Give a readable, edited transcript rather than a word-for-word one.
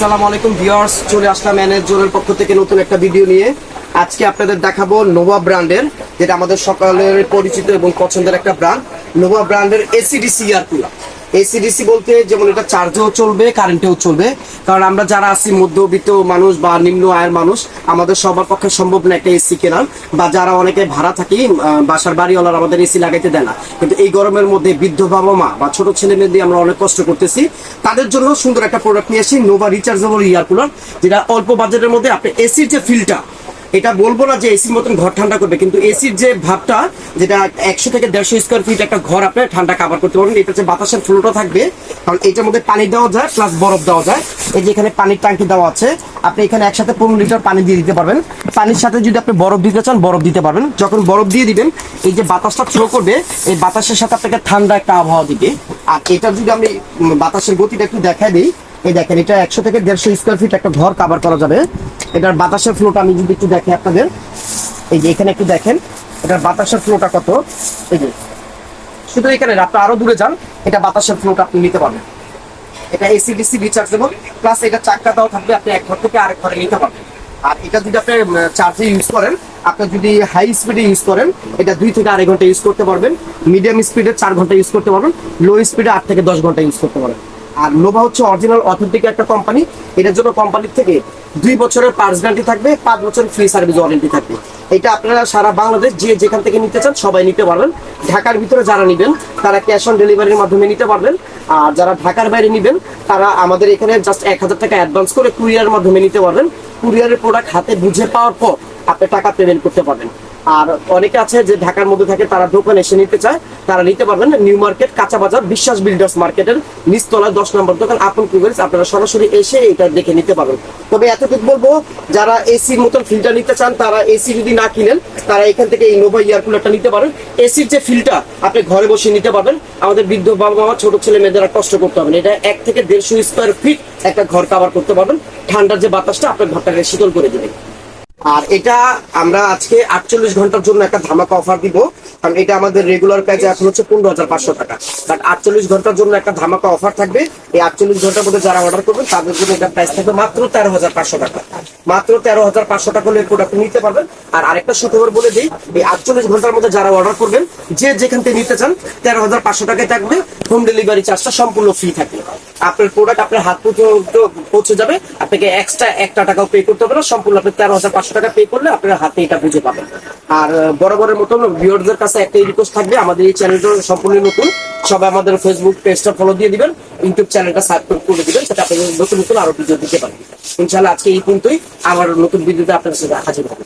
আসসালামু আলাইকুম ভিউয়ার্স, চলে আসলাম ম্যানেজরের পক্ষ থেকে নতুন একটা ভিডিও নিয়ে। আজকে আপনাদের দেখাবো নোভা ব্র্যান্ডের, যেটা আমাদের সকলের পরিচিত এবং পছন্দের একটা ব্র্যান্ড, নোভা ব্র্যান্ডের এসিডিসি এয়ার কুলার। এসিডিসি বলতে যেমন এটা চার্জেও চলবে, কারেন্টেও চলবে। কারণ আমরা যারা আছি মধ্যবিত্ত মানুষ বা নিম্ন আয়ের মানুষ, আমাদের সবার পক্ষে সম্ভব না একটা এসি কেনার, বা যারা অনেকে ভাড়া থাকি, বাসার বাড়িওয়ালার আমাদের এসি লাগাইতে দেয় না। কিন্তু এই গরমের মধ্যে বৃদ্ধ বাবা মা বা ছোট ছেলে মেয়ে দিয়ে আমরা অনেক কষ্ট করতেছি, তাদের জন্য সুন্দর একটা প্রোডাক্ট নিয়ে আসি, নোভা রিচার্জেবল এয়ার কুলার, যেটা অল্প বাজেটের মধ্যে আপনি এসির যে ফিলটা, এটা বলবো না যে এসির মতন ঘর ঠান্ডা করবে, কিন্তু এসির যে ভাবটা, যেটা 100 থেকে 150 স্কোয়ার ফিট একটা ঘর আপনি ঠান্ডা কাভার করতে পারবেন। এটা যে বাতাসের ফ্লোটা থাকবে, কারণ এটার মধ্যে পানি দেওয়া যায় প্লাস বরফ দেওয়া যায়। এই যে এখানে পানির ট্যাঙ্কি দেওয়া আছে, আপনি এখানে একসাথে 15 লিটার পানি দিয়ে দিতে পারবেন। পানির সাথে যদি আপনি বরফ দিতে চান বরফ দিতে পারবেন। যখন বরফ দিয়ে দিবেন, এই যে বাতাসটা ফ্লো করবে, এই বাতাসের সাথে আপনাকে ঠান্ডা একটা আবহাওয়া দিবে। আর এটা যদি আমি বাতাসের গতিটা একটু দেখাই দিই, এই দেখেন, এটা 100 থেকে 150 স্কোয়ার ফিট একটা ঘর কাভার করা যাবে। এটার বাতাসের ফ্লোটা আমি যদি একটু দেখি আপনাদের, এই যে এখানে একটু দেখেন এটার বাতাসের ফ্লোটা কত। এই যে শুধু এখানে, আপনি আরো দূরে যান, এটা বাতাসের ফ্লোটা আপনি নিতে পারবেন। এটা এসিডিসি রিচার্জেবল, প্লাস এটা চাকা দাও থাকবে, আপনি এক ঘর থেকে আরেক ঘরে নিতে পারবেন। আর এটা যদি আপনি চার্জে ইউজ করেন, আপনি যদি হাই স্পিডে ইউজ করেন, এটা 2 থেকে 2.5 ঘন্টা ইউজ করতে পারবেন। মিডিয়াম স্পিডে 4 ঘন্টা ইউজ করতে পারবেন। লো স্পিডে 8 থেকে 10 ঘন্টা ইউজ করতে পারবেন। আর নোভা হচ্ছে অরিজিনাল অথেন্টিক একটা কোম্পানি। এটার জন্য কোম্পানির থেকে 2 বছরের পার্টস গ্যারান্টি থাকবে, 5 বছরের ফ্রি সার্ভিস ওয়ারেন্টি থাকবে। এটা আপনারা সারা বাংলাদেশ যে যেখান থেকে নিতে চান সবাই নিতে পারবেন। ঢাকার ভিতরে যারা নেবেন তারা ক্যাশ অন ডেলিভারির মাধ্যমে নিতে পারবেন। আর যারা ঢাকার বাইরে নেবেন তারা আমাদের এখানে জাস্ট 1000 টাকা অ্যাডভান্স করে কুরিয়ারের মাধ্যমে নিতে পারবেন। কুরিয়ারের প্রোডাক্ট হাতে বুঝে পাওয়ার পর আপনি টাকা পেমেন্ট করতে পারবেন। আর অনেকে আছে যে ঢাকার মধ্যে থাকে, তারা দোকানে এসে নিতে চায়, তারা নিতে পারবেন। নিউ মার্কেট, কাঁচা বাজার, বিশ্বাস বিল্ডার্স মার্কেটের নিচতলায় 10 নম্বর দোকান আপন কুবেলস, আপনারা সরাসরি এসে এটা দেখে নিতে পারবেন। তবে এতটুকু বলবো, যারা এসির মতন ফিল্টার নিতে চান, তারা এসি যদি না কিনেন, তারা এখান থেকে এই নোভা এয়ার কুলারটা নিতে পারেন। এসির যে ফিল্টার আপনি ঘরে বসে নিতে পারবেন। আমাদের বৃদ্ধ বাবা মা, ছোট ছেলে মেয়েদের কষ্ট করতে হবে না। এটা 1 থেকে 150 স্কোয়ার ফিট একটা ঘর কাভার করতে পারবেন। ঠান্ডার যে বাতাসটা আপনার ঘরটাকে শীতল করে দেবে। আর এটা আমরা আজকে 48 ঘন্টার জন্য একটা ধামাকা অফার দিব, কারণ এটা আমাদের রেগুলার প্রাইস এখন হচ্ছে 15,500 টাকা। বাট 48 ঘন্টার জন্য একটা ধামাকা অফার থাকবে। এই 48 ঘন্টার মধ্যে যারা অর্ডার করবেন তাদের জন্য এটা প্রাইস থাকবে মাত্র 13,500 টাকা। মাত্র 13,500 টাকা হলে প্রোডাক্ট নিতে পারবেন। আর আরেকটা সুখবর বলে দিই, এই 48 ঘন্টার মধ্যে যারা অর্ডার করবেন, যে যেখান থেকে নিতে চান, 13,500 টাকায় থাকবে। হোম ডেলিভারি চার্জটা সম্পূর্ণ ফ্রি থাকবে। আপনার প্রোডাক্ট আপনার হাত পর্যন্ত পৌঁছে যাবে। আপনাকে এক্সট্রা 1 টাকাও পে করতে হবে না। সম্পূর্ণ আপনি 13,500 টাকা পে করলে আপনার হাতে এটা বুঝে পাবেন। আর বরাবরের মতন ভিউয়ারদের কাছে একটাই রিকোয়েস্ট থাকবে, আমাদের এই চ্যানেলটা সম্পূর্ণ নতুন, সবাই আমাদের ফেসবুক পেজটা ফলো দিয়ে দিবেন, ইউটিউব চ্যানেলটা সাবস্ক্রাইব করে দিবেন, যাতে আপনাদের নতুন নতুন আরো ভিডিও দিতে পারেন। ইনশাআল্লাহ আজকে এই পর্যন্তই। আবার নতুন ভিডিওতে আপনাদের সাথে হাজির হবো।